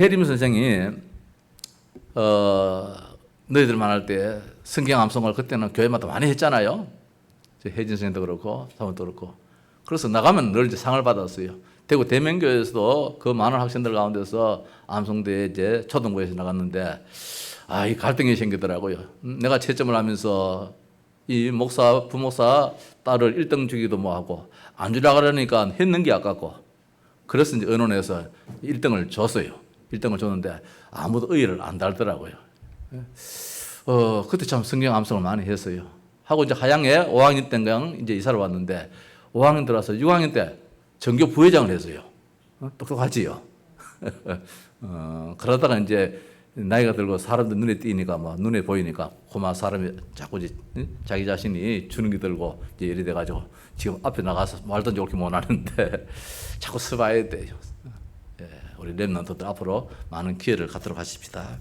해림 선생이 너희들만 할 때 성경 암송을 그때는 교회마다 많이 했잖아요. 혜진 선생도 그렇고 사모도 그렇고. 그래서 나가면 늘 이제 상을 받았어요. 대구 대명교에서도 그 많은 학생들 가운데서 암송대에 이제 초등부에서 나갔는데 이 갈등이 생기더라고요. 내가 채점을 하면서 이 목사, 부목사 딸을 1등 주기도 뭐하고 안 주려고 그러니까 했는 게 아깝고 그래서 이제 언론에서 1등을 줬어요. 1등을 줬는데 아무도 의의를 안 달더라고요. 그때 참 성경 암송을 많이 했어요. 하고 이제 하양에 5학년 때인가 이제 이사를 왔는데 5학년 들어서 6학년 때 전교 부회장을 했어요. 똑똑하지요. 그러다가 이제 나이가 들고 사람들 눈에 띄니까 눈에 보이니까 고마 사람이 자꾸 자기 자신이 주는 게 들고 이제 이래 돼가지고 지금 앞에 나가서 말도 좋게 못 하는데 자꾸 서봐야 돼요. 우리 랩런트들 앞으로 많은 기회를 갖도록 하십시다.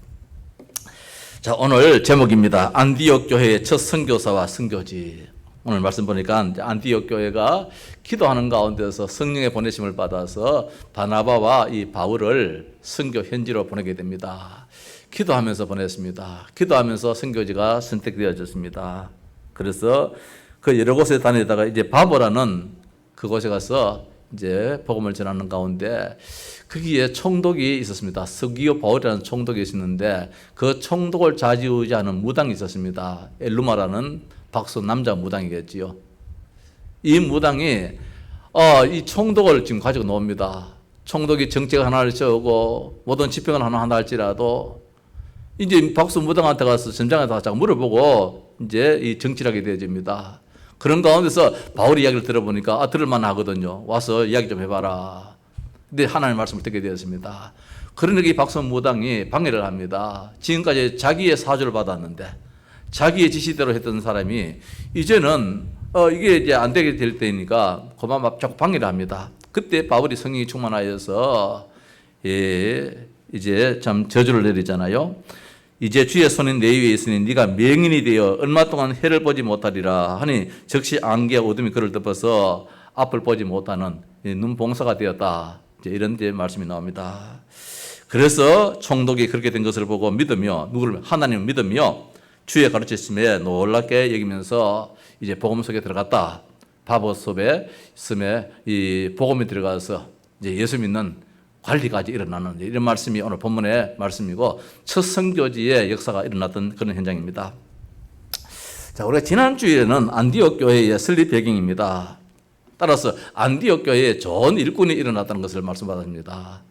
자, 오늘 제목입니다. 안디옥 교회의 첫 선교사와 선교지. 오늘 말씀 보니까 안디옥 교회가 기도하는 가운데서 성령의 보내심을 받아서 바나바와 이 바울을 선교 현지로 보내게 됩니다. 기도하면서 보냈습니다. 기도하면서 선교지가 선택되어졌습니다. 그래서 그 여러 곳에 다니다가 이제 바보라는 그곳에 가서 이제 복음을 전하는 가운데 거기에 총독이 있었습니다. 서기오 바울이라는 총독이 있었는데 그 총독을 좌지우지하는 무당이 있었습니다. 엘루마라는 박수 남자 무당이겠지요. 이 무당이 이 총독을 지금 가지고 나옵니다. 총독이 정책 하나를 세우고 모든 집행을 하나 할지라도 이제 박수 무당한테 가서 전장한테 가서 물어보고 이제 이 정치하게 되어집니다. 그런 가운데서 바울 이야기를 들어보니까 들을만 하거든요. 와서 이야기 좀 해봐라. 근데 하나님의 말씀을 듣게 되었습니다. 그러니까 이 박수 무당이 방해를 합니다. 지금까지 자기의 사주를 받았는데 자기의 지시대로 했던 사람이 이제는 이게 이제 안 되게 될 때니까 그만 자꾸 방해를 합니다. 그때 바울이 성령이 충만하여서 이제 참 저주를 내리잖아요. 이제 주의 손이 내 위에 있으니 네가 맹인이 되어 얼마 동안 해를 보지 못하리라 하니 즉시 안개와 어둠이 그를 덮어서 앞을 보지 못하는 눈봉사가 되었다. 이제 이런 데 말씀이 나옵니다. 그래서 총독이 그렇게 된 것을 보고 믿으며 누구를 하나님을 믿으며 주의 가르치심에 놀랍게 여기면서 이제 복음 속에 들어갔다. 바보 섭에 있음에 이 복음이 들어가서 이제 예수 믿는 관리까지 일어나는 이런 말씀이 오늘 본문의 말씀이고 첫 선교지의 역사가 일어났던 그런 현장입니다. 자, 우리가 지난주에는 안디옥 교회의 설립 배경입니다. 따라서 안디옥 교회에 좋은 일꾼이 일어났다는 것을 말씀받았습니다.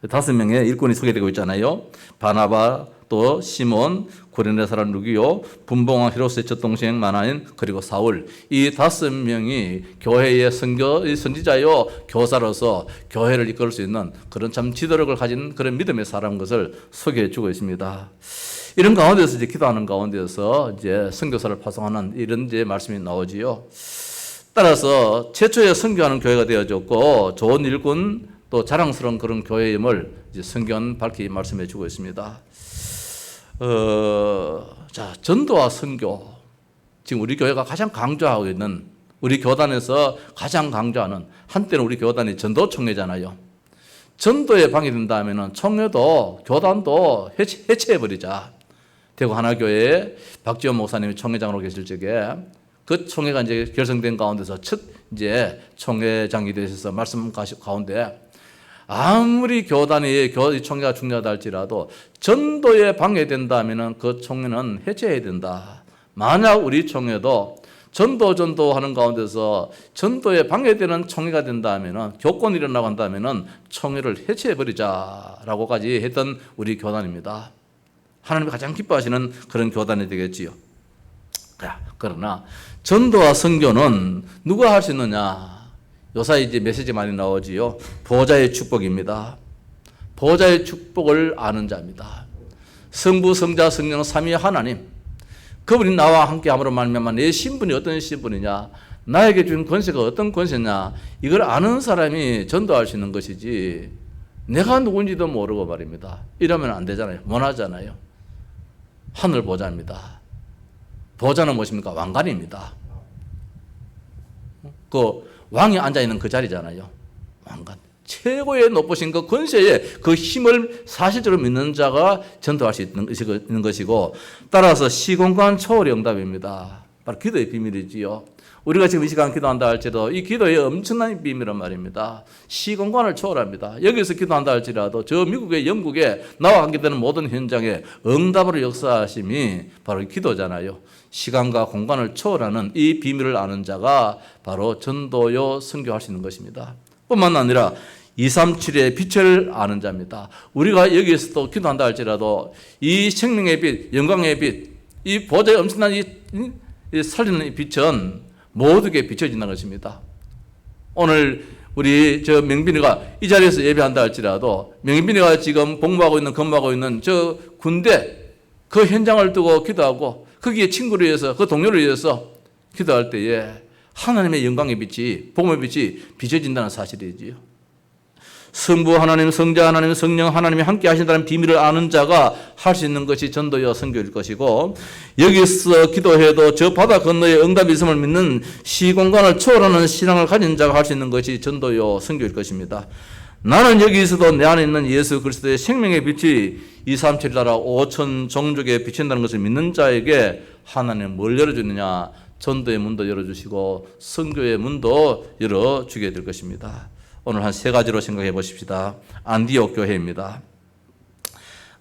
5명의 일꾼이 소개되고 있잖아요. 바나바, 또 시몬, 구레네 사람 루기오, 분봉왕 히로스의 첫 동생 마나인, 그리고 사울. 이 5명이 교회의 선지자요 교사로서 교회를 이끌 수 있는 그런 참 지도력을 가진 그런 믿음의 사람 것을 소개해 주고 있습니다. 이런 가운데서 이제 기도하는 가운데서 이제 선교사를 파송하는 이런 이제 말씀이 나오지요. 따라서 최초의 선교하는 교회가 되어졌고 좋은 일꾼 또 자랑스러운 그런 교회임을 이제 성경은 밝히 말씀해 주고 있습니다. 자, 전도와 선교. 지금 우리 교회가 가장 강조하고 있는 우리 교단에서 가장 강조하는 한때는 우리 교단이 전도총회잖아요. 전도에 방해된다 하면은 총회도 교단도 해체해버리자. 대구 하나교회에 박지원 목사님이 총회장으로 계실 적에 그 총회가 이제 결성된 가운데서 첫 이제 총회장이 되셔서 말씀 가운데 아무리 교단이 총회가 중요하다 할지라도 전도에 방해된다면 그 총회는 해체해야 된다. 만약 우리 총회도 전도하는 가운데서 전도에 방해되는 총회가 된다면 교권이 일어나고 한다면 총회를 해체해버리자라고까지 했던 우리 교단입니다. 하나님이 가장 기뻐하시는 그런 교단이 되겠지요. 그러나 전도와 선교는 누가 할 수 있느냐? 요사이 이제 메시지 많이 나오지요. 보좌의 축복입니다. 보좌의 축복을 아는 자입니다. 성부, 성자, 성령, 삼위 하나님. 그분이 나와 함께 함으로 말미암아 내 신분이 어떤 신분이냐, 나에게 준 권세가 어떤 권세냐, 이걸 아는 사람이 전도할 수 있는 것이지 내가 누군지도 모르고 말입니다. 이러면 안 되잖아요. 못하잖아요. 하늘 보좌입니다. 보좌는 무엇입니까? 왕관입니다. 그 왕이 앉아있는 그 자리잖아요. 왕관. 최고의 높으신 그 권세의 그 힘을 사실적으로 믿는 자가 전도할 수 있는 것이고, 따라서 시공간 초월의 응답입니다. 바로 기도의 비밀이지요. 우리가 지금 이 시간 기도한다 할지라도 이 기도의 엄청난 비밀은 말입니다. 시공간을 초월합니다. 여기서 기도한다 할지라도 저 미국의 영국에 나와 관계되는 모든 현장에 응답으로 역사하심이 바로 기도잖아요. 시간과 공간을 초월하는 이 비밀을 아는 자가 바로 전도요 선교할 수 있는 것입니다. 뿐만 아니라 237의 빛을 아는 자입니다. 우리가 여기에서도 기도한다 할지라도 이 생명의 빛, 영광의 빛, 이 보좌의 엄청난 이 살리는 이 빛은 모두에게 비춰진다는 것입니다. 오늘 우리 저 명빈이가 이 자리에서 예배한다 할지라도 명빈이가 지금 복무하고 있는 근무하고 있는 저 군대 그 현장을 두고 기도하고 거기에 친구를 위해서 그 동료를 위해서 기도할 때에 하나님의 영광의 빛이 복음의 빛이 비춰진다는 사실이지요. 성부 하나님, 성자 하나님, 성령 하나님이 함께 하신다는 비밀을 아는 자가 할 수 있는 것이 전도여 선교일 것이고, 여기서 기도해도 저 바다 건너에 응답이 있음을 믿는 시공간을 초월하는 신앙을 가진 자가 할 수 있는 것이 전도여 선교일 것입니다. 나는 여기 있어도 내 안에 있는 예수 그리스도의 생명의 빛이 237 나라 5천 종족에 비친다는 것을 믿는 자에게 하나님은 뭘 열어주느냐? 전도의 문도 열어주시고 선교의 문도 열어주게 될 것입니다. 오늘 한 세 가지로 생각해 보십시다. 안디옥 교회입니다.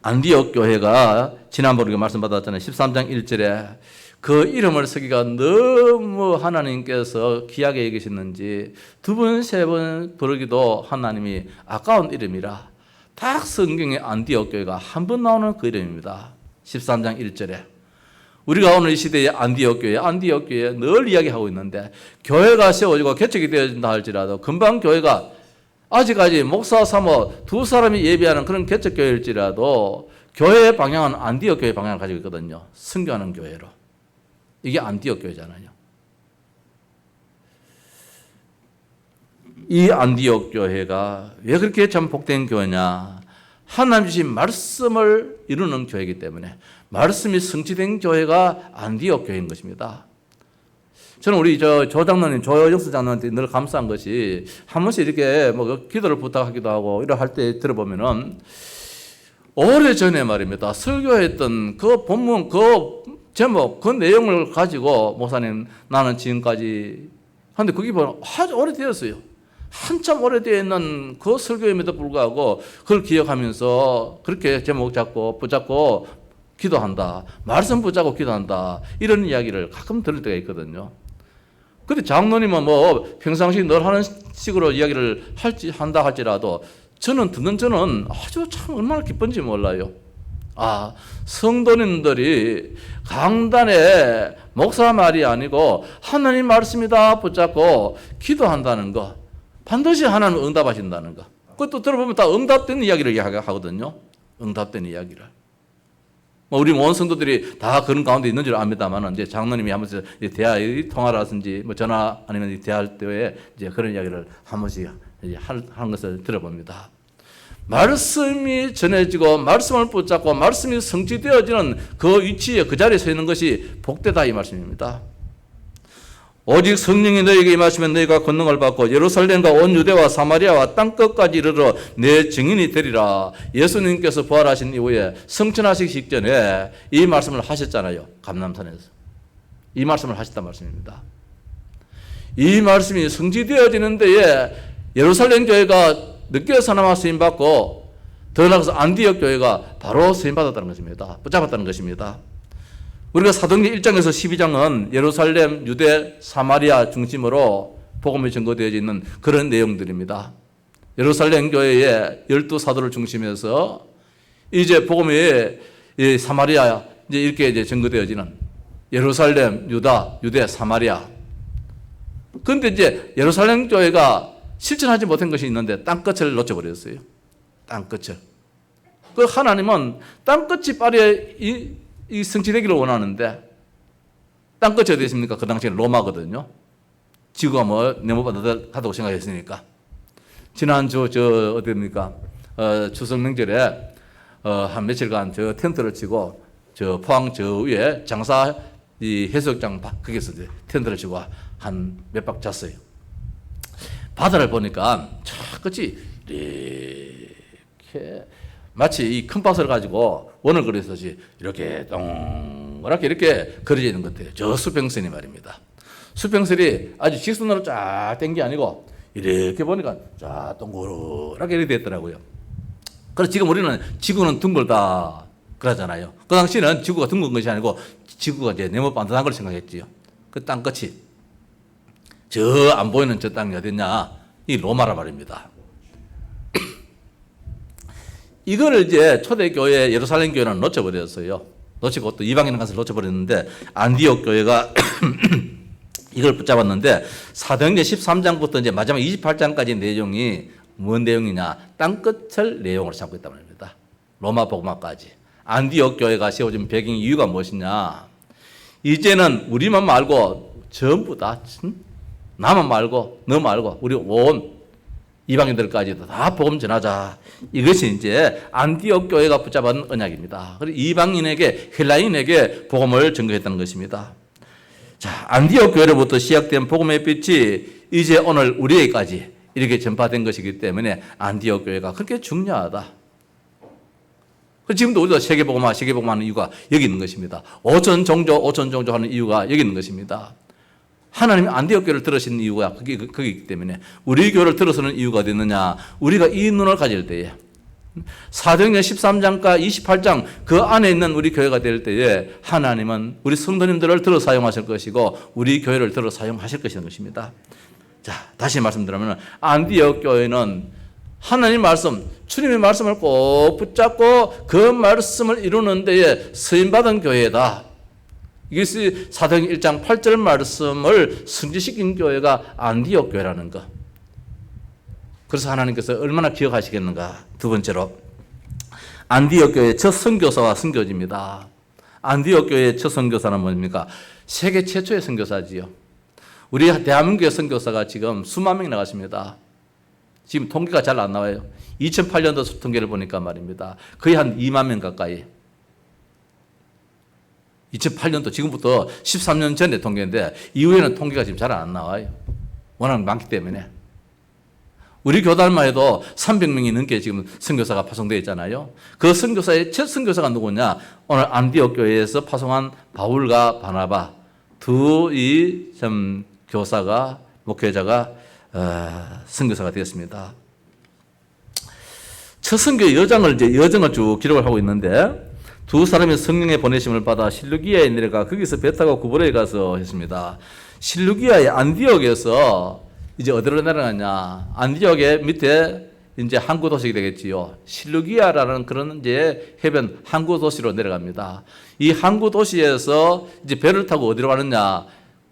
안디옥 교회가 지난번에 우리가 말씀 받았잖아요. 13장 1절에 그 이름을 쓰기가 너무 하나님께서 귀하게 여기셨는지 두 번, 세 번 부르기도 하나님이 아까운 이름이라 딱 성경에 안디옥 교회가 한 번 나오는 그 이름입니다. 13장 1절에 우리가 오늘 이 시대의 안디옥 교회 늘 이야기하고 있는데, 교회가 세워지고 개척이 되어진다 할지라도 금방 교회가 아직까지 목사 사모 두 사람이 예배하는 그런 개척 교회일지라도 교회의 방향은 안디옥 교회 방향을 가지고 있거든요. 선교하는 교회로. 이게 안디옥 교회잖아요. 이 안디옥 교회가 왜 그렇게 참 복된 교회냐? 하나님 주신 말씀을 이루는 교회이기 때문에, 말씀이 성취된 교회가 안디옥 교회인 것입니다. 저는 우리 조장로님, 조영수 장로한테 늘 감사한 것이 한 번씩 이렇게 뭐 기도를 부탁하기도 하고 이러 할 때 들어보면은 오래전에 말입니다. 설교했던 그 본문, 그 제목, 그 내용을 가지고 목사님 나는 지금까지 하는데 그게 아주 오래되었어요. 한참 오래되어 있는 그 설교임에도 불구하고 그걸 기억하면서 그렇게 제목 잡고 붙잡고 기도한다. 말씀 붙잡고 기도한다. 이런 이야기를 가끔 들을 때가 있거든요. 근데 장로님은 뭐 평상시 늘 하는 식으로 이야기를 한다 할지라도 저는 아주 참 얼마나 기쁜지 몰라요. 아, 성도님들이 강단에 목사 말이 아니고 하나님 말씀이다 붙잡고 기도한다는 거, 반드시 하나님 응답하신다는 거. 그것도 들어보면 다 응답된 이야기를 하거든요. 응답된 이야기를. 우리 모든 성도들이 다 그런 가운데 있는 줄 압니다만, 이제 장로님이 한 번씩 대화 통화라든지 뭐 전화 아니면 대화할 때에 이제 그런 이야기를 한 번씩 하는 것을 들어봅니다. 말씀이 전해지고 말씀을 붙잡고 말씀이 성취되어지는 그 위치에 그 자리에 서 있는 것이 복되다 이 말씀입니다. 오직 성령이 너에게 임하시면 너희가 권능을 받고 예루살렘과 온 유대와 사마리아와 땅끝까지 이르러 내 증인이 되리라. 예수님께서 부활하신 이후에 성천하시기 직전에 이 말씀을 하셨잖아요. 감람산에서. 이 말씀을 하셨단 말씀입니다. 이 말씀이 성취되어지는 데에 예루살렘 교회가 늦게 사나마 쓰임받고 더 나아가서 안디옥 교회가 바로 쓰임받았다는 것입니다. 붙잡았다는 것입니다. 우리가 사도행전 1장에서 12장은 예루살렘, 유대, 사마리아 중심으로 복음이 전거되어져 있는 그런 내용들입니다. 예루살렘 교회의 12사도를 중심해서 이제 복음이 사마리아 이제 이렇게 이제 전거되어지는 예루살렘, 유대, 사마리아. 그런데 이제 예루살렘 교회가 실천하지 못한 것이 있는데 땅끝을 놓쳐버렸어요. 땅끝을. 그 하나님은 땅끝이 빨리 이 성취되기를 원하는데 땅끝이 어디 있습니까? 그 당시에 로마거든요. 지구가 뭐 네모바닥하다고 생각했으니까. 지난주 어디입니까? 추석 명절에 한 며칠간 저 텐트를 치고 저 포항 저 위에 장사 이 해수욕장 거기서 텐트를 치고 한 몇 박 잤어요. 바다를 보니까 저 끝이 이렇게 마치 이 큰 밭을 가지고 원을 그리듯이 이렇게 동그랗게 이렇게 그려져 있는 것 같아요. 저 수평선이 말입니다. 수평선이 아주 직선으로 쫙 된 게 아니고 이렇게 보니까 쫙 동그랗게 이렇게 됐더라고요. 그래서 지금 우리는 지구는 둥글다 그러잖아요. 그 당시에는 지구가 둥근 것이 아니고 지구가 이제 네모 반듯한 걸 생각했지요. 그 땅끝이 저 안 보이는 저 땅이 어딨냐? 이 로마라 말입니다. 이거를 이제 초대교회 예루살렘 교회는 놓쳐버렸어요. 놓치고 또 이방인 가서 놓쳐버렸는데 안디옥 교회가 이걸 붙잡았는데 사도행전 13장부터 이제 마지막 28장까지 내용이 뭔 내용이냐? 땅끝을 내용으로 잡고 있단 말입니다. 로마 복음화까지. 안디옥 교회가 세워진 배경 이유가 무엇이냐? 이제는 우리만 말고 전부 다 나만 말고 너 말고 우리 온 이방인들까지도 다 복음 전하자. 이것이 이제 안디옥 교회가 붙잡은 언약입니다. 그리고 이방인에게 헬라인에게 복음을 전거했다는 것입니다. 자, 안디옥 교회로부터 시작된 복음의 빛이 이제 오늘 우리에게까지 이렇게 전파된 것이기 때문에 안디옥 교회가 그렇게 중요하다. 지금도 우리가 세계복음하는 이유가 여기 있는 것입니다. 오천 종교 하는 이유가 여기 있는 것입니다. 하나님이 안디옥 교회를 들으시는 이유가 거기이기 때문에 우리 교회를 들어서는 이유가 어디 있느냐? 우리가 이 눈을 가질 때에 사도행전 13장과 28장 그 안에 있는 우리 교회가 될 때에 하나님은 우리 성도님들을 들어 사용하실 것이고 우리 교회를 들어 사용하실 것입니다. 자, 다시 말씀드리면 안디옥 교회는 하나님 말씀, 주님의 말씀을 꼭 붙잡고 그 말씀을 이루는 데에 쓰임받은 교회다. 이것이 사도행전 1장 8절 말씀을 승지시킨 교회가 안디옥 교회라는 것. 그래서 하나님께서 얼마나 기억하시겠는가. 두 번째로 안디옥 교회의 첫 선교사와 선교지입니다. 안디옥 교회의 첫 선교사는 뭡니까? 세계 최초의 선교사지요. 우리 대한민국의 선교사가 지금 수만 명이 나갔습니다. 지금 통계가 잘 안 나와요. 2008년도 통계를 보니까 말입니다. 거의 한 2만 명 가까이. 2008년도 지금부터 13년 전의 통계인데 이후에는 통계가 지금 잘 안 나와요. 워낙 많기 때문에. 우리 교단만 해도 300명이 넘게 지금 선교사가 파송되어 있잖아요. 그 선교사의 첫 선교사가 누구냐? 오늘 안디옥 교회에서 파송한 바울과 바나바 두 이 교사가 목회자가 선교사가 되었습니다. 첫 선교 여정을 쭉 기록을 하고 있는데 두 사람이 성령의 보내심을 받아 실루기아에 내려가 거기서 배 타고 구브로에 가서 했습니다. 실루기아의 안디옥에서 이제 어디로 내려가냐? 안디옥의 밑에 이제 항구 도시가 되겠지요. 실루기아라는 그런 이제 해변 항구 도시로 내려갑니다. 이 항구 도시에서 이제 배를 타고 어디로 가느냐?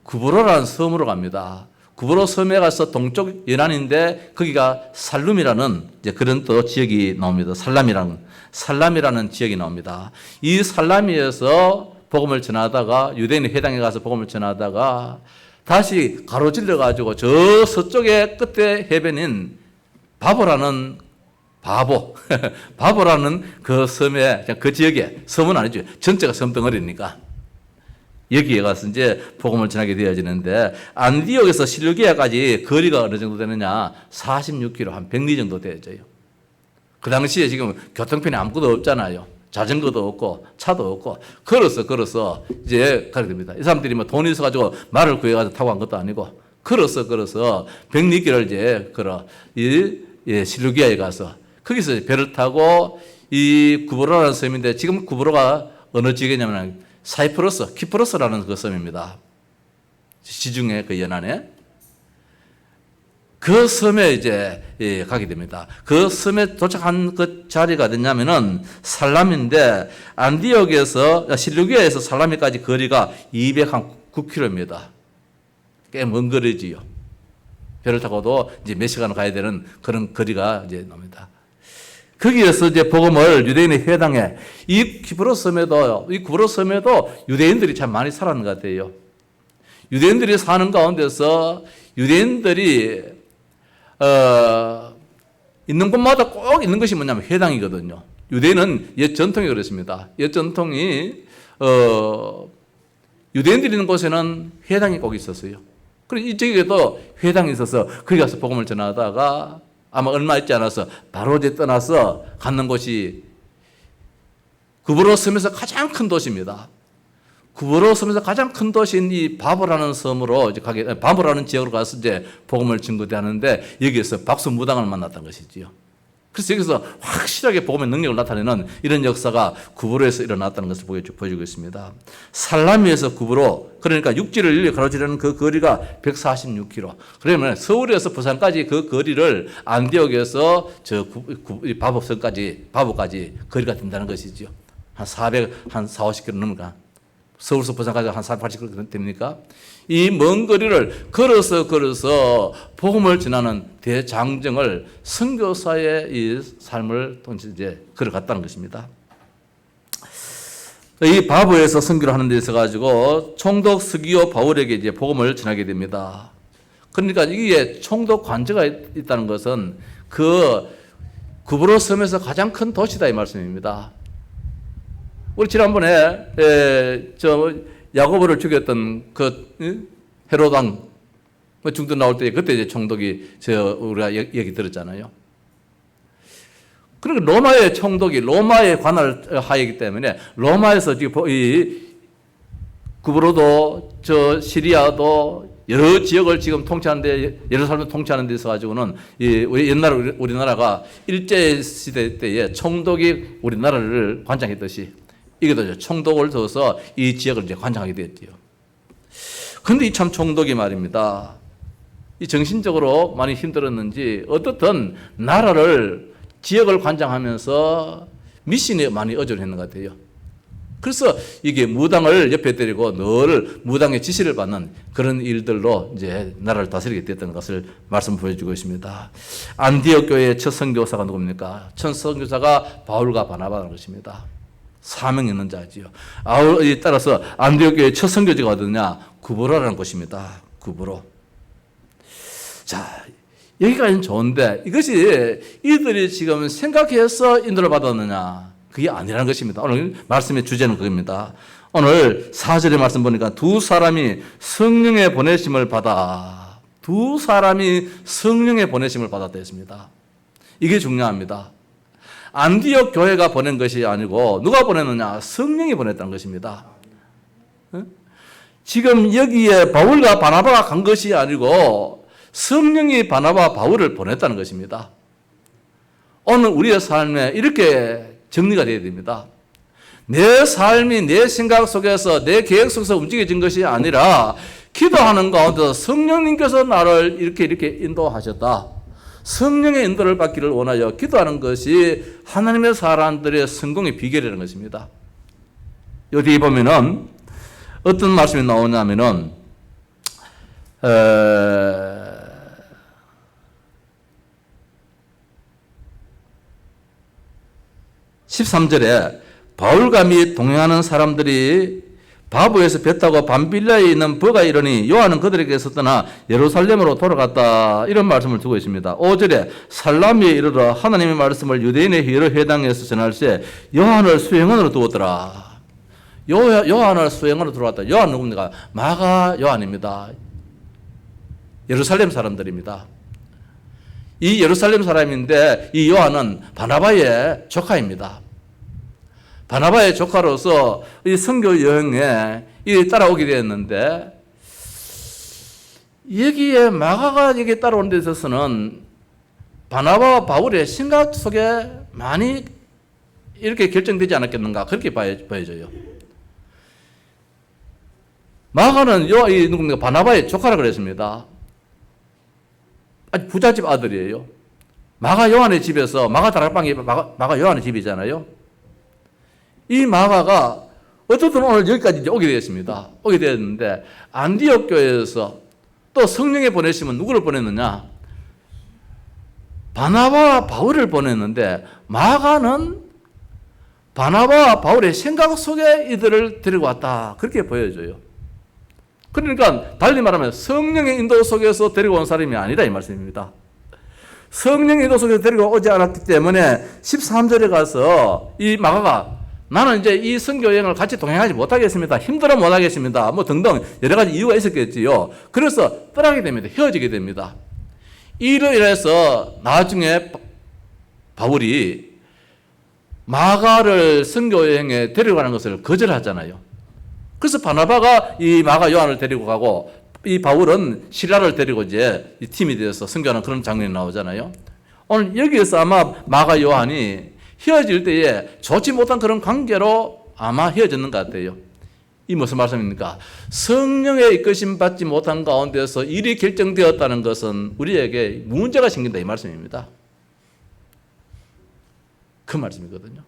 구브로라는 섬으로 갑니다. 구브로 섬에 가서 동쪽 연안인데 거기가 살룸이라는 이제 그런 또 지역이 나옵니다. 살람이라는 지역이 나옵니다. 이 살라미에서 복음을 전하다가 유대인 회당에 가서 복음을 전하다가 다시 가로질러 가지고 저 서쪽의 끝에 해변인 바보라는 그 섬에 그 지역에 섬은 아니죠. 전체가 섬덩어리니까 여기에 가서 이제 복음을 전하게 되어지는데 안디옥에서 실루기아까지 거리가 어느 정도 되느냐? 46km, 한 100리 정도 되어져요. 그 당시에 지금 교통편이 아무것도 없잖아요. 자전거도 없고 차도 없고 걸어서 이제 가게 됩니다. 이 사람들이 뭐 돈이 있어가지고 말을 구해가지고 타고 간 것도 아니고 걸어서 100리길을 이제 실루기아에 가서 거기서 배를 타고 이 구브로라는 섬인데 지금 구브로가 어느 지역이냐면 키프로스라는 그 섬입니다. 지중해 그 연안에. 그 섬에 이제 가게 됩니다. 그 섬에 도착한 그 자리가 어디냐면은 살람인데 안디옥에서 실루기아에서 살라미까지 거리가 209km입니다. 꽤 먼 거리지요. 배를 타고도 이제 몇 시간 가야 되는 그런 거리가 이제 나옵니다. 거기에서 이제 복음을 유대인의 회당에 이 구브로 섬에도 유대인들이 참 많이 살았는 것 같아요. 유대인들이 사는 가운데서 유대인들이 있는 곳마다 꼭 있는 것이 뭐냐면 회당이거든요. 유대인은 옛 전통이 그렇습니다. 옛 전통이 유대인들이 있는 곳에는 회당이 꼭 있었어요. 그리고 이쪽에도 회당이 있어서 거기 가서 복음을 전하다가 아마 얼마 있지 않아서 바로 이제 떠나서 갔는 곳이 구브로 섬에서 가장 큰 도시입니다. 구브로 섬에서 가장 큰 도시인 이 바보라는 섬으로 이제 바보라는 지역으로 가서 이제 복음을 전거대하는데 여기에서 박수무당을 만났던 것이지요. 그래서 여기서 확실하게 복음의 능력을 나타내는 이런 역사가 구브로에서 일어났다는 것을 보여주고 있습니다. 살라미에서 구브로, 그러니까 육지를 일리 가로지르는 그 거리가 146km. 그러면 서울에서 부산까지 그 거리를 안디옥에서 바보까지 거리가 된다는 것이죠. 한 450km 넘을까? 서울에서 부산까지 한 480km 됩니까? 이 먼 거리를 걸어서 복음을 전하는 대장정을 선교사의 이 삶을 이제 걸어갔다는 것입니다. 이 바보에서 선교를 하는 데 있어가지고 총독 스기오 바울에게 이제 복음을 전하게 됩니다. 그러니까 이게 총독 관저가 있다는 것은 그 구브로 섬에서 가장 큰 도시다 이 말씀입니다. 우리 지난번에 야고보를 죽였던 그 헤롯 왕 중도 나올 때 그때 이제 총독이 우리가 얘기 들었잖아요. 그러니까 로마의 총독이 로마의 관할 하이기 때문에 로마에서 지금 이 구브로도 시리아도 여러 지역을 지금 통치하는데 예루살렘을 통치하는 데 있어 가지고는 우리나라가 일제 시대 때에 총독이 우리나라를 관장했듯이 이게도 총독을 둬서 이 지역을 이제 관장하게 되었지요. 그런데 이 참 총독이 말입니다. 이 정신적으로 많이 힘들었는지 어떻든 나라를 지역을 관장하면서 미신에 많이 의존했는 것 같아요. 그래서 이게 무당을 옆에 데리고 늘 무당의 지시를 받는 그런 일들로 이제 나라를 다스리게 됐던 것을 말씀 보여주고 있습니다. 안디옥 교회의 첫 선교사가 누굽니까? 첫 선교사가 바울과 바나바라는 것입니다. 사명 있는 자지요. 따라서 안디옥 교회의 첫 선교지가 어디냐? 구브로라는 곳입니다. 구브로. 자, 여기까지는 좋은데 이것이 이들이 지금 생각해서 인도를 받았느냐? 그게 아니라는 것입니다. 오늘 말씀의 주제는 그겁니다. 오늘 4절의 말씀 보니까 두 사람이 성령의 보내심을 받아. 두 사람이 성령의 보내심을 받았다 했습니다. 이게 중요합니다. 안디옥 교회가 보낸 것이 아니고 누가 보냈느냐? 성령이 보냈다는 것입니다. 지금 여기에 바울과 바나바가 간 것이 아니고 성령이 바나바 바울을 보냈다는 것입니다. 오늘 우리의 삶에 이렇게 정리가 되어야 됩니다. 내 삶이 내 생각 속에서 내 계획 속에서 움직여진 것이 아니라 기도하는 가운데서 성령님께서 나를 이렇게 인도하셨다. 성령의 인도를 받기를 원하여 기도하는 것이 하나님의 사람들의 성공의 비결이라는 것입니다. 여기 보면은 어떤 말씀이 나오냐면은 13절에 바울과 및 동행하는 사람들이 바보에서 배 타고 밤빌라에 있는 버가 이르니 요한은 그들에게서 떠나 예루살렘으로 돌아갔다. 이런 말씀을 두고 있습니다. 5절에 살라미에 이르러 하나님의 말씀을 유대인의 여러 회당에서 전할세 요한을 수행원으로 두었더라. 요한을 수행원으로 들어왔다. 요한 누굽니까? 마가 요한입니다. 예루살렘 사람들입니다. 이 예루살렘 사람인데 이 요한은 바나바의 조카입니다. 바나바의 조카로서 이 선교 여행에 따라오게 되었는데 여기에 마가가 여기 따라오는 데 있어서는 바나바와 바울의 생각 속에 많이 이렇게 결정되지 않았겠는가 그렇게 보여져요. 마가는 누굽니까? 바나바의 조카라 그랬습니다. 아주 부잣집 아들이에요. 마가 요한의 집에서 마가 다락방이 마가 요한의 집이잖아요. 이 마가가 어쨌든 오늘 여기까지 이제 오게 되었습니다. 오게 되었는데 안디옥 교회에서 또 성령의 보내심은 누구를 보냈느냐? 바나바와 바울을 보냈는데 마가는 바나바와 바울의 생각 속에 이들을 데리고 왔다. 그렇게 보여져요. 그러니까 달리 말하면 성령의 인도 속에서 데리고 온 사람이 아니다 이 말씀입니다. 성령의 인도 속에서 데리고 오지 않았기 때문에 13절에 가서 이 마가가 나는 이제 이 선교 여행을 같이 동행하지 못하겠습니다. 힘들어 못하겠습니다. 뭐 등등 여러 가지 이유가 있었겠지요. 그래서 떠나게 됩니다. 헤어지게 됩니다. 이로 인해서 나중에 바울이 마가를 선교여행에 데려가는 것을 거절하잖아요. 그래서 바나바가 이 마가 요한을 데리고 가고 이 바울은 실라를 데리고 이제 이 팀이 되어서 선교하는 그런 장면이 나오잖아요. 오늘 여기에서 아마 마가 요한이 헤어질 때에 좋지 못한 그런 관계로 아마 헤어졌는 것 같아요. 이 무슨 말씀입니까? 성령의 이끄심 받지 못한 가운데서 일이 결정되었다는 것은 우리에게 문제가 생긴다 이 말씀입니다. 그 말씀이거든요.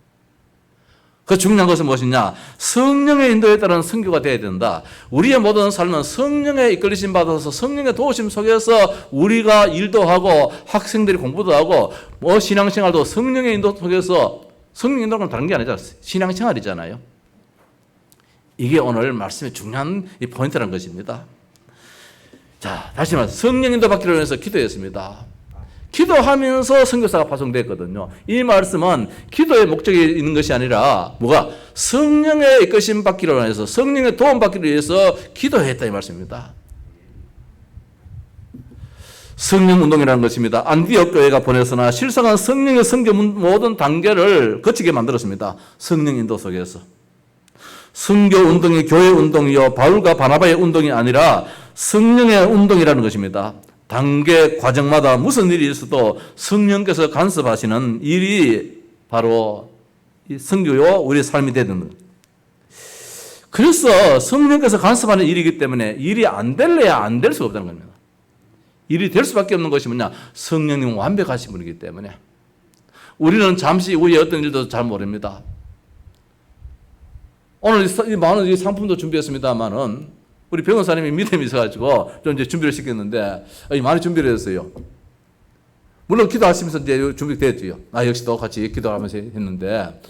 그 중요한 것은 무엇이냐? 성령의 인도에 따른 선교가 되어야 된다. 우리의 모든 삶은 성령의 이끌리심 받아서 성령의 도우심 속에서 우리가 일도 하고 학생들이 공부도 하고 신앙생활도 성령의 인도 속에서 성령 인도는 다른 게 아니잖아요. 신앙생활이잖아요. 이게 오늘 말씀의 중요한 이 포인트라는 것입니다. 자, 다시 말해서 성령 인도 받기를 위해서 기도했습니다. 기도하면서 선교사가 파송됐거든요. 이 말씀은 기도의 목적이 있는 것이 아니라 뭐가 성령의 이끄심 받기를 위해서 성령의 도움 받기를 위해서 기도했다 이 말씀입니다. 성령 운동이라는 것입니다. 안디옥 교회가 보냈으나 실상은 성령의 선교 모든 단계를 거치게 만들었습니다. 성령 인도 속에서. 선교 운동이 교회 운동이요 바울과 바나바의 운동이 아니라 성령의 운동이라는 것입니다. 단계 과정마다 무슨 일이 있어도 성령께서 간섭하시는 일이 바로 이 선교요 우리의 삶이 되는 것. 그래서 성령께서 간섭하는 일이기 때문에 일이 안 될래야 안 될 수가 없다는 겁니다. 일이 될 수밖에 없는 것이 뭐냐? 성령님은 완벽하신 분이기 때문에. 우리는 잠시 후에 어떤 일도 잘 모릅니다. 오늘 많은 상품도 준비했습니다만은 우리 변호사님이 믿음이 있어가지고 좀 이제 준비를 시켰는데 많이 준비를 했어요. 물론 기도하시면서 이제 준비됐죠. 역시 또 같이 기도하면서 했는데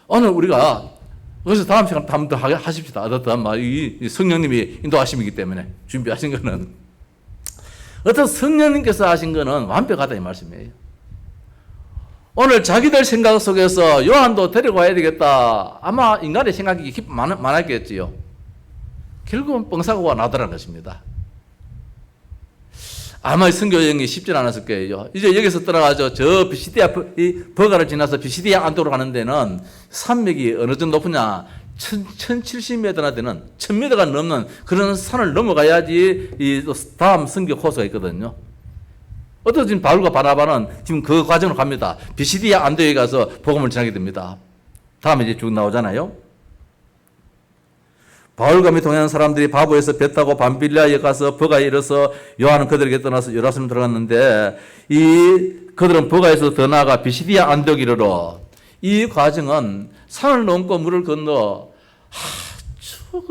오늘 우리가 그래서 다음 시간 한번 더 하십시다. 어떤 이 성령님이 인도하심이기 때문에 준비하신 거는 어떤 성령님께서 하신 거는 완벽하다 이 말씀이에요. 오늘 자기들 생각 속에서 요한도 데리고 와야 되겠다. 아마 인간의 생각이 많았겠지요. 결국은 뻥사고가 나더라는 것입니다. 아마 선교 여행이 쉽지 않았을 거예요. 이제 여기서 떠나가죠. 저 비시디아 버가를 지나서 비시디아 안쪽으로 가는 데는 산맥이 어느 정도 높으냐? 1070m나 되는 1000m가 넘는 그런 산을 넘어가야지 이 다음 선교 코스가 있거든요. 어떤 지금 바울과 바나바는 지금 그 과정으로 갑니다. 비시디아 안도에 가서 복음을 전하게 됩니다. 다음에 이제 쭉 나오잖아요. 바울과 및 동행하는 사람들이 바보에서 배 타고 밤빌리아에 가서 버가에 이르러서 요한은 그들에게 떠나서 예루살렘 들어갔는데 그들은 버가에서 더 나아가 비시디아 안디옥 이르러 이 과정은 산을 넘고 물을 건너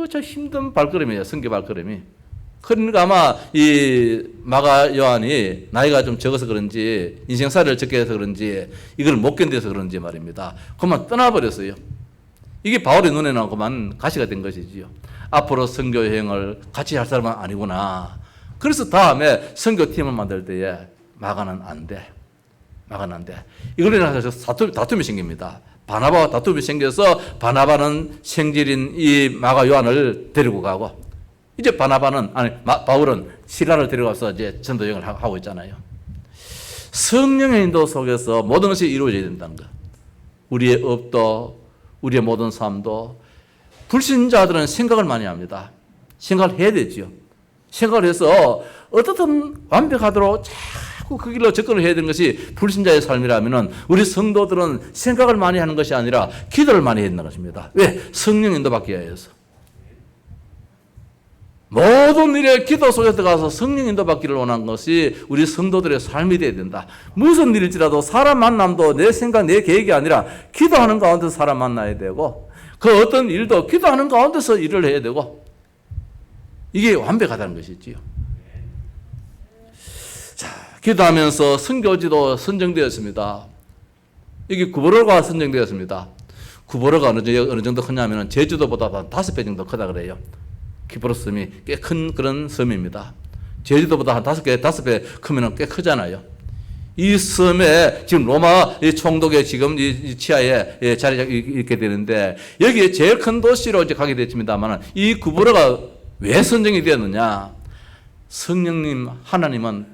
아주 힘든 발걸음이에요. 선교 발걸음이. 그러니까 아마 이 마가 요한이 나이가 좀 적어서 그런지 인생살이를 적게 해서 그런지 이걸 못 견뎌서 그런지 말입니다. 그만 떠나버렸어요. 이게 바울의 눈에는 그만 가시가 된 것이지요. 앞으로 선교 여행을 같이 할 사람은 아니구나. 그래서 다음에 선교팀을 만들 때에 마가는 안 돼. 마가는 안 돼. 이걸로 인해서 다툼이 생깁니다. 바나바와 다툼이 생겨서 바나바는 생질인 이 마가 요한을 데리고 가고 이제 바울은 실라를 데려가서 이제 전도 여행을 하고 있잖아요. 성령의 인도 속에서 모든 것이 이루어져야 된다는 것. 우리의 업도 우리의 모든 삶도 불신자들은 생각을 많이 합니다. 생각을 해야 되지요. 생각을 해서 어떻든 완벽하도록 자꾸 그 길로 접근을 해야 되는 것이 불신자의 삶이라면 우리 성도들은 생각을 많이 하는 것이 아니라 기도를 많이 해야 된다는 것입니다. 왜? 성령 인도받기 위해서. 모든 일에 기도 속에 들어가서 성령 인도받기를 원한 것이 우리 성도들의 삶이 되어야 된다. 무슨 일일지라도 사람 만남도 내 생각, 내 계획이 아니라 기도하는 가운데서 사람 만나야 되고 그 어떤 일도 기도하는 가운데서 일을 해야 되고 이게 완벽하다는 것이지요. 자, 기도하면서 선교지도 선정되었습니다. 여기 구보로가 선정되었습니다. 구보로가 어느 정도 크냐면 제주도보다 한 5배 정도 크다 그래요. 키프로스 섬이 꽤 큰 그런 섬입니다. 제주도보다 한 5배 크면 꽤 크잖아요. 이 섬에 지금 로마 총독의 지금 이 치하에 자리가 있게 되는데 여기에 제일 큰 도시로 이제 가게 됐습니다만 이 구브로가 왜 선정이 되었느냐? 성령님 하나님은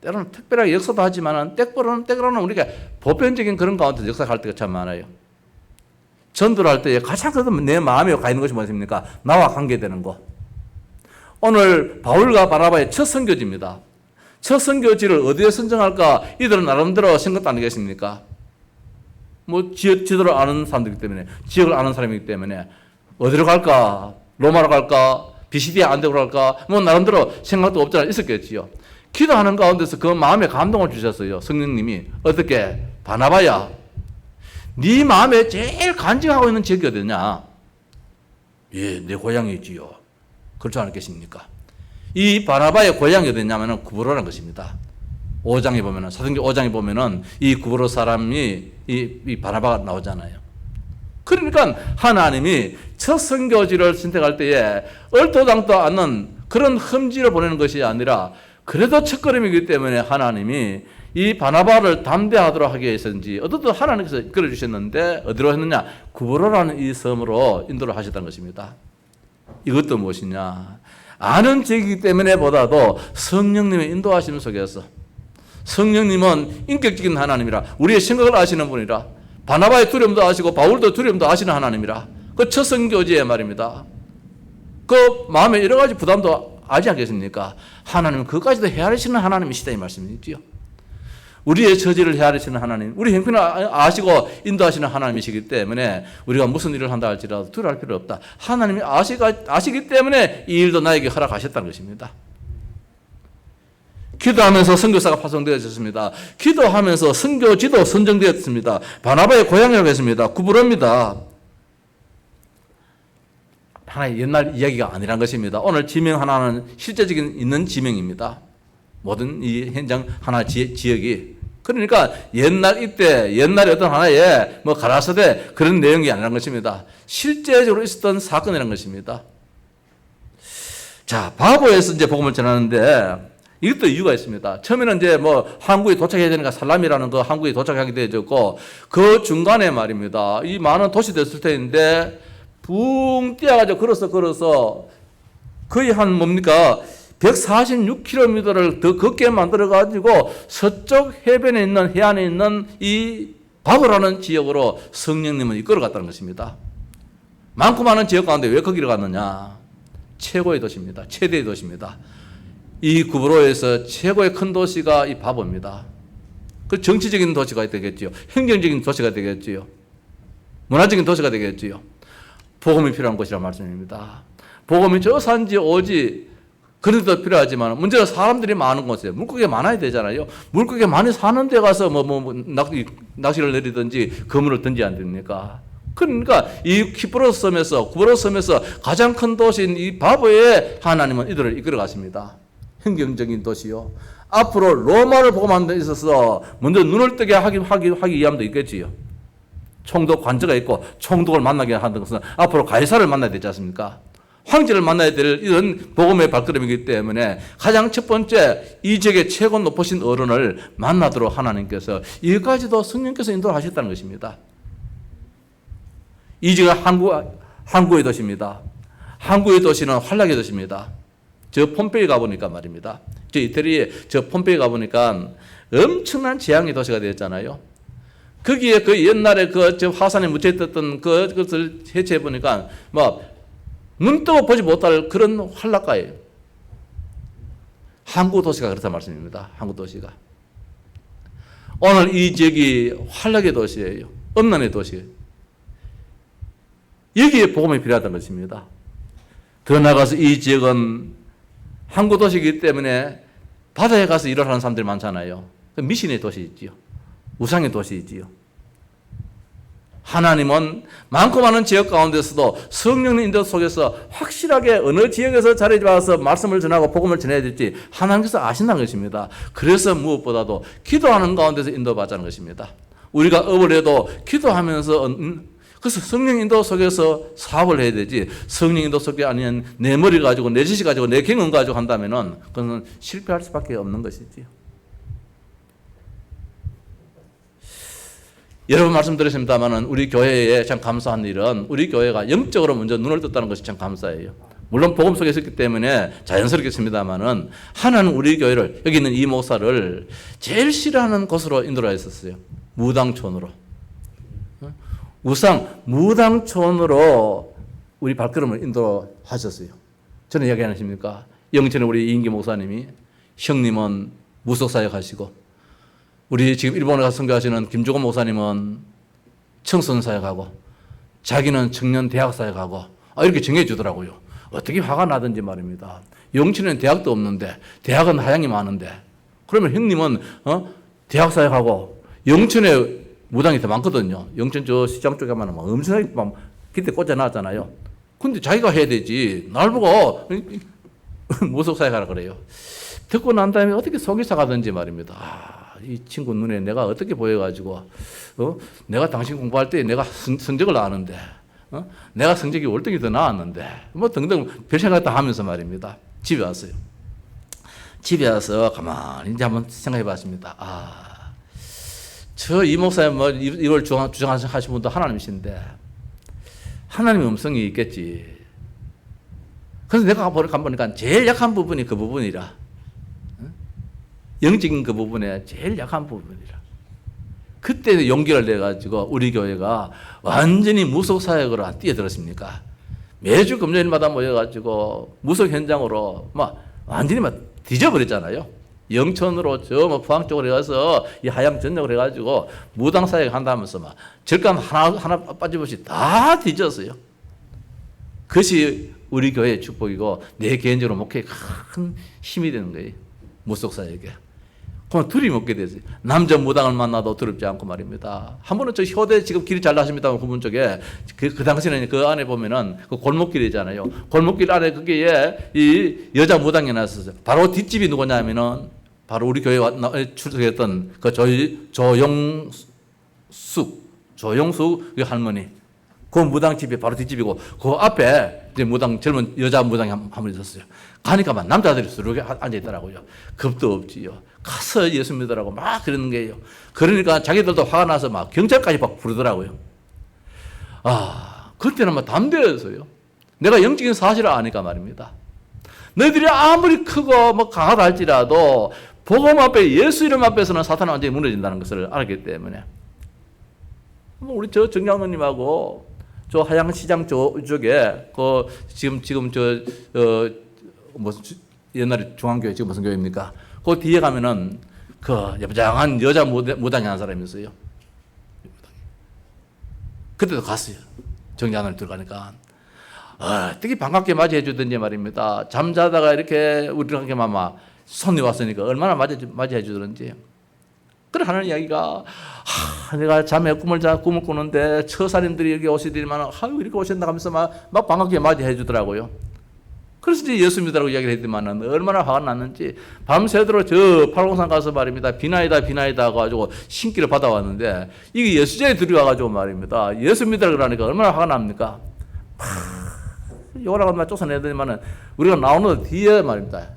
때로는 특별하게 역사도 하지만 때로는 우리가 보편적인 그런 가운데 역사할 때가 참 많아요. 전도를 할 때 가장 내 마음에 가 있는 것이 무엇입니까? 나와 관계되는 것. 오늘 바울과 바나바의 첫 선교지입니다. 첫 선교지를 어디에 선정할까? 이들은 나름대로 생각도 아니겠습니까? 뭐 지도를 아는 사람들이기 때문에, 지역을 아는 사람이기 때문에 어디로 갈까? 로마로 갈까? 비시디아 안데고로 갈까? 뭐 나름대로 생각도 없지 않아 있었겠지요. 기도하는 가운데서 그 마음에 감동을 주셨어요. 성령님이. 어떻게? 바나바야, 네 마음에 제일 간직하고 있는 지역이 어디냐? 예, 내 고향이지요. 그렇지 않겠습니까? 이 바나바의 고향이 어디냐면 구브로라는 것입니다. 5장에 보면은, 사도행전 5장에 보면은 이 구브로 사람이 이 바나바가 나오잖아요. 그러니까 하나님이 첫 선교지를 선택할 때에 얼토당토 않는 그런 험지를 보내는 것이 아니라 그래도 첫걸음이기 때문에 하나님이 이 바나바를 담대하도록 하기 위해서인지 어떻든 하나님께서 이끌어 주셨는데 어디로 했느냐? 구브로라는 이 섬으로 인도를 하셨다는 것입니다. 이것도 무엇이냐? 아는 지역이기 때문에 보다도 성령님의 인도하심 속에서, 성령님은 인격적인 하나님이라, 우리의 생각을 아시는 분이라, 바나바의 두려움도 아시고 바울도 두려움도 아시는 하나님이라, 그 첫 선교지의 말입니다. 그 마음에 여러 가지 부담도 아지 않겠습니까? 하나님은 그것까지도 헤아리시는 하나님이시다 이 말씀이지요. 우리의 처지를 헤아리시는 하나님, 우리 형편을 아시고 인도하시는 하나님이시기 때문에 우리가 무슨 일을 한다 할지라도 두려워할 필요 없다. 하나님이 아시기 때문에 이 일도 나에게 허락하셨다는 것입니다. 기도하면서 선교사가 파송되어졌습니다. 기도하면서 선교지도 선정되었습니다. 바나바의 고향이라고 했습니다. 구브로입니다. 하나의 옛날 이야기가 아니란 것입니다. 오늘 지명 하나는 실제적인 있는 지명입니다. 모든 이 현장 하나 지역이. 그러니까 옛날에 어떤 하나의 뭐 가라사대 그런 내용이 아니란 것입니다. 실제적으로 있었던 사건이라는 것입니다. 자, 바보에서 이제 복음을 전하는데 이것도 이유가 있습니다. 처음에는 이제 뭐 한국에 도착해야 되니까 살람이라는 거 한국에 도착하게 되어졌고 그 중간에 말입니다. 이 많은 도시 됐을 텐데 붕 뛰어가지고 걸어서 거의 한 뭡니까? 146km를 더 걷게 만들어가지고 서쪽 해변에 있는, 해안에 있는 이 바보라는 지역으로 성령님은 이끌어갔다는 것입니다. 많고 많은 지역 가운데 왜 거기로 갔느냐? 최고의 도시입니다. 최대의 도시입니다. 이 구브로에서 최고의 큰 도시가 이 바보입니다. 그 정치적인 도시가 되겠지요. 행정적인 도시가 되겠지요. 문화적인 도시가 되겠지요. 복음이 필요한 곳이란 말씀입니다. 복음이 저 산지 오지 그런 데도 필요하지만 문제는 사람들이 많은 곳이에요. 물고기가 많아야 되잖아요. 물고기가 많이 사는 데 가서 낚시를 내리든지 그물을 던지야 안 됩니까? 그러니까 이 구브로 섬에서 가장 큰 도시인 이 바보에 하나님은 이들을 이끌어 갔습니다. 행정적인 도시요. 앞으로 로마를 복음하는 데 있어서 먼저 눈을 뜨게 하기 위함도 있겠지요. 총독 관저가 있고 총독을 만나게 하는 것은 앞으로 가이사를 만나야 되지 않습니까? 황제를 만나야 될 이런 복음의 발걸음이기 때문에 가장 첫 번째 이 지역의 최고 높으신 어른을 만나도록 하나님께서 이것까지도 성령께서 인도하셨다는 것입니다. 이 지역은 항구의 도시입니다. 항구의 도시는 환락의 도시입니다. 저 폼페이 가보니까 말입니다. 저 이태리에 저 폼페이 가보니까 엄청난 재앙의 도시가 되었잖아요. 거기에 그 옛날에 저 화산에 묻혀있던 그것을 해체해 보니까 눈 뜨고 보지 못할 그런 환락가예요. 항구 도시가 그렇단 말씀입니다. 항구 도시가. 오늘 이 지역이 환락의 도시예요. 엄난의 도시예요. 여기에 복음이 필요하다는 것입니다. 더 나아가서 이 지역은 항구 도시이기 때문에 바다에 가서 일을 하는 사람들이 많잖아요. 미신의 도시이지요. 우상의 도시이지요. 하나님은 많고 많은 지역 가운데서도 성령의 인도 속에서 확실하게 어느 지역에서 자리 잡아서 말씀을 전하고 복음을 전해야 될지 하나님께서 아신다는 것입니다. 그래서 무엇보다도 기도하는 가운데서 인도받자는 것입니다. 우리가 업을 해도 기도하면서 그래서 성령 인도 속에서 사업을 해야 되지 성령 인도 속에 아니면 내 머리 가지고 내 지식 가지고 내 경험 가지고 한다면은 그건 실패할 수밖에 없는 것이지요. 여러 번 말씀드렸습니다만은 우리 교회에 참 감사한 일은 우리 교회가 영적으로 먼저 눈을 떴다는 것이 참 감사해요. 물론 복음 속에 있었기 때문에 자연스럽겠습니다만은 하나는 우리 교회를 여기 있는 이 목사를 제일 싫어하는 곳으로 인도를 했었어요. 무당촌으로. 우상 무당촌으로 우리 발걸음을 인도하셨어요. 저는 이야기 안 하십니까? 영천에 우리 이인기 목사님이 형님은 무속사역 하시고 우리 지금 일본에 가서 선교하시는 김종원 목사님은 청소년 사역하고 자기는 청년 대학 사역하고 이렇게 정해주더라고요. 어떻게 화가 나든지 말입니다. 영천에는 대학도 없는데 대학은 하양이 많은데 그러면 형님은 대학 사역하고 영천에 무당이 더 많거든요. 영천 저 시장 쪽에 가면 엄청나게 그때 꽂아놨잖아요. 근데 자기가 해야 되지. 날 보고 무속 사역하라 그래요. 듣고 난 다음에 어떻게 속이 사가든지 말입니다. 이 친구 눈에 내가 어떻게 보여가지고 내가 당신 공부할 때 내가 성적을 아는데 내가 성적이 월등히 더 나았는데 뭐 등등 별 생각 다 하면서 말입니다. 집에 왔어요. 집에 와서 가만히 이제 한번 생각해 봤습니다. 저 이 목사님 뭐 이걸 주장하신 분도 하나님이신데 하나님의 음성이 있겠지. 그래서 내가 가보니까 제일 약한 부분이 그 부분이라. 영적인 그 부분에 제일 약한 부분이라. 그때 용기를 내가지고 우리 교회가 완전히 무속 사역으로 뛰어들었습니까? 매주 금요일마다 모여가지고 무속 현장으로 완전히 뒤져버렸잖아요. 영천으로 저 포항 쪽으로 가서 이 하양 전역을 해가지고 무당 사역 한다면서 절감 하나 빠짐없이 다 뒤졌어요. 그것이 우리 교회의 축복이고 내 개인적으로 목회에 큰 힘이 되는 거예요. 무속 사역에. 그럼 두려움 없게 되지. 남자 무당을 만나도 두렵지 않고 말입니다. 한 번은 저 효대 지금 길이 잘 나십니다. 그분 쪽에 그 당시에는 그 안에 보면은 그 골목길이잖아요. 골목길 안에 거기에 이 여자 무당이 나왔었어요. 바로 뒷집이 누구냐면은 바로 우리 교회 출석했던 그 조영숙 할머니. 그 무당집이 바로 뒷집이고 그 앞에 이제 젊은 여자 무당이 한 분 있었어요. 가니까 남자들이 수룩에 앉아 있더라고요. 겁도 없지요. 가서 예수 믿으라고 막 그러는 거예요. 그러니까 자기들도 화가 나서 경찰까지 부르더라고요. 그때는 담대했어요. 내가 영적인 사실을 아니까 말입니다. 너희들이 아무리 크고 강하다 할지라도 복음 앞에 예수 이름 앞에서는 사탄은 완전히 무너진다는 것을 알았기 때문에 우리 저 정장로님하고 저 하양시장 쪽에 지금 옛날에 중앙교회 지금 무슨 교회입니까? 그 뒤에 가면은 그 여장한 여자 무당이 한 사람이 있어요. 그때도 갔어요. 정장을 들어가니까 되게 반갑게 맞이해 주던지 말입니다. 잠자다가 이렇게 우리랑 손이 왔으니까 얼마나 맞이해 주던지. 그래 하는 이야기가 내가 잠에 꿈을 꾸는데 처사님들이 여기 오시더니만 이렇게 오신다 하면서 막 반갑게 맞이해 주더라고요. 그래서 이제 예수 믿으라고 이야기를 했더니만 얼마나 화가 났는지 밤새도록 저 팔공산 가서 말입니다. 비나이다 가지고 신기를 받아왔는데 이게 예수제에 들어와가지고 말입니다. 예수 믿으라고 그러니까 얼마나 화가 납니까? 요라고 쫓아내더니만 우리가 나오는 뒤에 말입니다.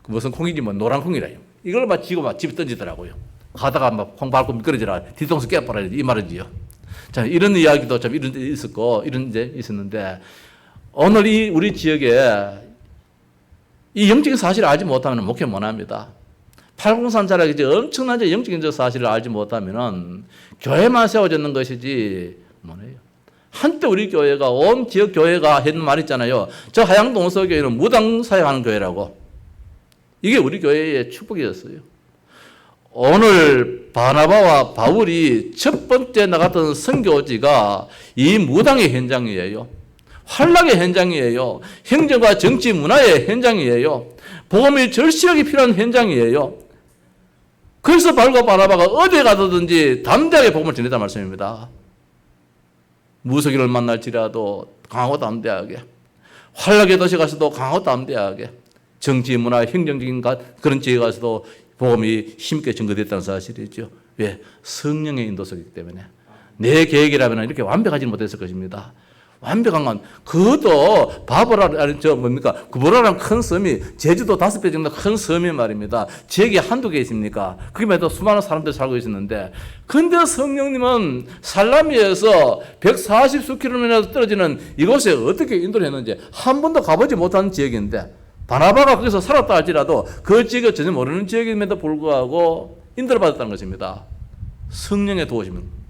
무슨 콩이지 노란 콩이라요. 이걸 쥐고 집에 던지더라고요. 가다가 콩 밟고 미끄러지라 뒤통수 깨버려야 이 말이지요. 자, 이런 이야기도 좀 이런 데 있었고 이런 데 있었는데 오늘 우리 지역에 이 영적인 사실을 알지 못하면 목회 못합니다. 팔공산 자락이지 엄청난 영적인 사실을 알지 못하면 교회만 세워졌는 것이지 뭐네요. 한때 우리 교회가 온 지역 교회가 했는 말 있잖아요. 저 하양동서교회는 무당 사역하는 교회라고. 이게 우리 교회의 축복이었어요. 오늘 바나바와 바울이 첫 번째 나갔던 선교지가 이 무당의 현장이에요. 환락의 현장이에요. 행정과 정치 문화의 현장이에요. 복음이 절실하게 필요한 현장이에요. 그래서 바울과 바나바가 어디에 가든지 담대하게 복음을 전했다는 말씀입니다. 무속인을 만날지라도 강하고 담대하게, 환락의 도시 가서도 강하고 담대하게, 정치 문화 행정적인 그런 지에 가서도 복음이 힘있게 증거됐다는 사실이죠. 왜? 성령의 인도서이기 때문에. 내 계획이라면 이렇게 완벽하지 못했을 것입니다. 완벽한 건 그것도 구보라라는 큰 섬이 제주도 5배 정도 큰 섬이 말입니다. 지역이 한두 개 있습니까? 거기에도 수많은 사람들이 살고 있었는데, 근데 성령님은 살라미에서 140수 킬로미터 떨어지는 이곳에 어떻게 인도를 했는지 한 번도 가보지 못한 지역인데, 바나바가 거기서 살았다 할지라도 그 지역을 전혀 모르는 지역임에도 불구하고 인도를 받았다는 것입니다. 성령의 도우심은.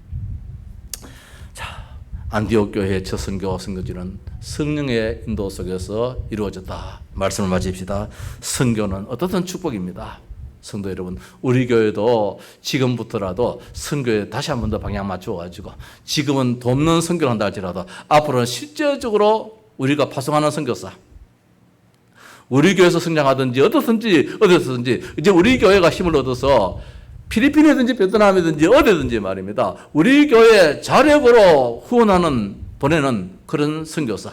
안디옥 교회의 첫 선교 선교지는 성령의 인도 속에서 이루어졌다. 말씀을 마칩시다. 선교는 어떻든 축복입니다. 성도 여러분, 우리 교회도 지금부터라도 선교에 다시 한 번 더 방향 맞춰가지고, 지금은 돕는 선교를 한다 할지라도 앞으로는 실제적으로 우리가 파송하는 선교사, 우리 교회에서 성장하든지 어디서든지 이제 우리 교회가 힘을 얻어서 필리핀이든지 베트남이든지 어디든지 말입니다. 우리 교회 자력으로 후원하는, 보내는 그런 선교사,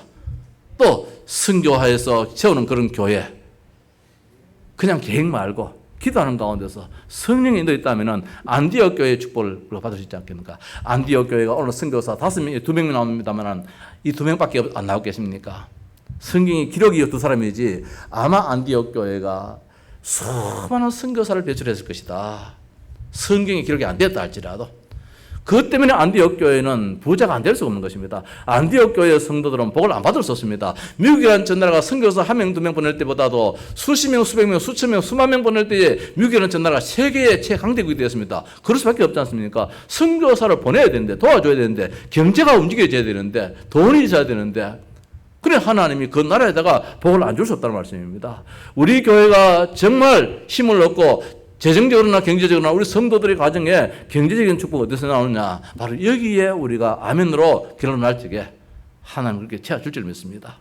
또 선교하에서 세우는 그런 교회, 그냥 계획 말고 기도하는 가운데서 성령이 인도 있다면 안디옥 교회의 축복을 받을 수 있지 않겠습니까? 안디옥 교회가 오늘 선교사 5명, 2명 나옵니다만 이 2명밖에 안 나오겠습니까? 성경이 기록이 2사람이지 아마 안디옥 교회가 수많은 선교사를 배출했을 것이다. 성경이 기록이 안 됐다 할지라도. 그것 때문에 안디옥 교회는 부자가 안 될 수가 없는 것입니다. 안디옥 교회의 성도들은 복을 안 받을 수 없습니다. 미국이라는 전나라가 선교사 1명, 2명 보낼 때보다도 수십 명, 수백 명, 수천 명, 수만 명 보낼 때에 미국이라는 전나라가 세계의 최강대국이 되었습니다. 그럴 수밖에 없지 않습니까? 선교사를 보내야 되는데, 도와줘야 되는데, 경제가 움직여져야 되는데, 돈이 있어야 되는데, 그래 하나님이 그 나라에다가 복을 안 줄 수 없다는 말씀입니다. 우리 교회가 정말 힘을 얻고 재정적으로나 경제적으로나 우리 성도들의 가정에 경제적인 축복 어디서 나오느냐, 바로 여기에 우리가 아멘으로 결론날 적에 하나님 그렇게 채워줄 줄 믿습니다.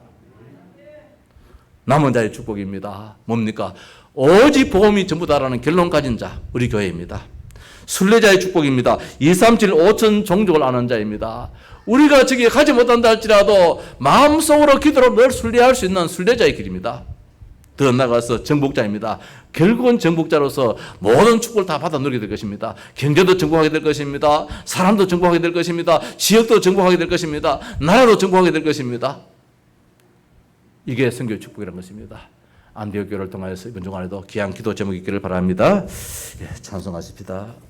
남은 자의 축복입니다. 뭡니까? 오직 복음이 전부다라는 결론 가진 자, 우리 교회입니다. 순례자의 축복입니다. 237 5천 종족을 아는 자입니다. 우리가 저기에 가지 못한다 할지라도 마음속으로 기도로 늘 순례할 수 있는 순례자의 길입니다. 더 나아가서 정복자입니다. 결국은 정복자로서 모든 축복을 다 받아 누리게 될 것입니다. 경제도 정복하게 될 것입니다. 사람도 정복하게 될 것입니다. 지역도 정복하게 될 것입니다. 나라도 정복하게 될 것입니다. 이게 선교의 축복이라는 것입니다. 안디옥 교회를 통하여서 이번 주간에도 귀한 기도 제목이 있기를 바랍니다. 예, 찬송하십시다.